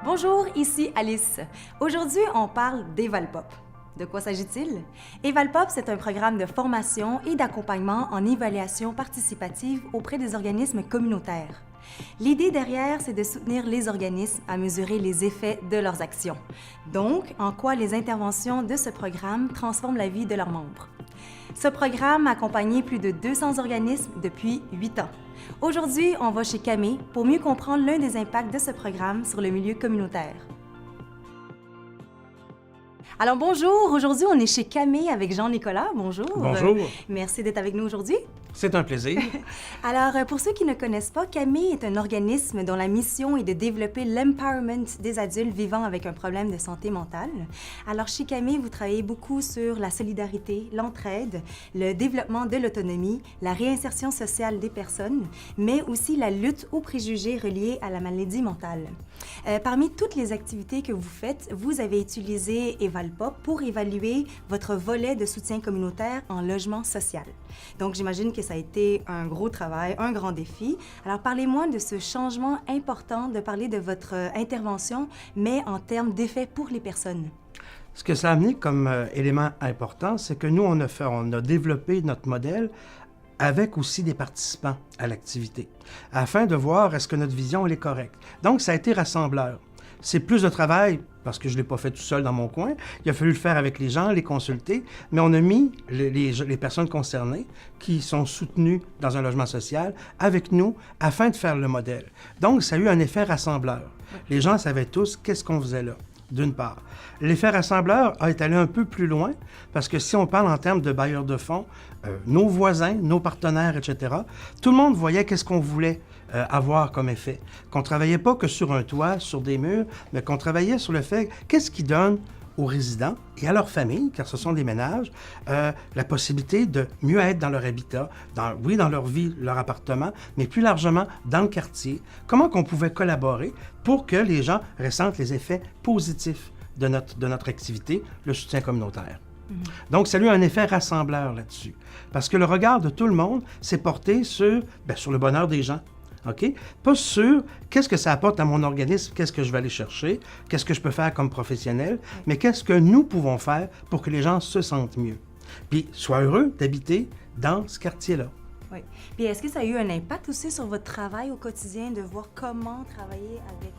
Bonjour, ici Alice. Aujourd'hui, on parle d'Evalpop. De quoi s'agit-il? Evalpop, c'est un programme de formation et d'accompagnement en évaluation participative auprès des organismes communautaires. L'idée derrière, c'est de soutenir les organismes à mesurer les effets de leurs actions. Donc, en quoi les interventions de ce programme transforment la vie de leurs membres. Ce programme a accompagné plus de 200 organismes depuis 8 ans. Aujourd'hui, on va chez Camé pour mieux comprendre l'un des impacts de ce programme sur le milieu communautaire. Alors bonjour, aujourd'hui on est chez Camé avec Jean-Nicolas, bonjour. Bonjour. Merci d'être avec nous aujourd'hui. C'est un plaisir. Alors, pour ceux qui ne connaissent pas, Camé est un organisme dont la mission est de développer l'empowerment des adultes vivant avec un problème de santé mentale. Alors, chez Camé, vous travaillez beaucoup sur la solidarité, l'entraide, le développement de l'autonomie, la réinsertion sociale des personnes, mais aussi la lutte aux préjugés reliés à la maladie mentale. Parmi toutes les activités que vous faites, vous avez utilisé Evalpop pour évaluer votre volet de soutien communautaire en logement social. Donc, j'imagine que ça a été un gros travail, un grand défi. Alors, parlez-moi de ce changement important de parler de votre intervention, mais en termes d'effets pour les personnes. Ce que ça a amené comme élément important, c'est que nous, on a développé notre modèle avec aussi des participants à l'activité, afin de voir est-ce que notre vision elle est correcte. Donc, ça a été rassembleur. C'est plus de travail, parce que je ne l'ai pas fait tout seul dans mon coin. Il a fallu le faire avec les gens, les consulter, mais on a mis les personnes concernées qui sont soutenues dans un logement social avec nous afin de faire le modèle. Donc, ça a eu un effet rassembleur. Les gens savaient tous qu'est-ce qu'on faisait là, d'une part. L'effet rassembleur a été allé un peu plus loin, parce que si on parle en termes de bailleurs de fonds, nos voisins, nos partenaires, etc., tout le monde voyait qu'est-ce qu'on voulait avoir comme effet. Qu'on ne travaillait pas que sur un toit, sur des murs, mais qu'on travaillait sur le fait qu'est-ce qui donne aux résidents et à leurs familles, car ce sont des ménages, la possibilité de mieux être dans leur habitat, dans leur vie, leur appartement, mais plus largement dans le quartier. Comment qu'on pouvait collaborer pour que les gens ressentent les effets positifs de notre activité, le soutien communautaire. Donc, ça a eu un effet rassembleur là-dessus. Parce que le regard de tout le monde s'est porté sur le bonheur des gens. OK? Pas sur qu'est-ce que ça apporte à mon organisme, qu'est-ce que je vais aller chercher, qu'est-ce que je peux faire comme professionnel, mais qu'est-ce que nous pouvons faire pour que les gens se sentent mieux. Puis, soient heureux d'habiter dans ce quartier-là. Oui. Puis, est-ce que ça a eu un impact aussi sur votre travail au quotidien de voir comment travailler avec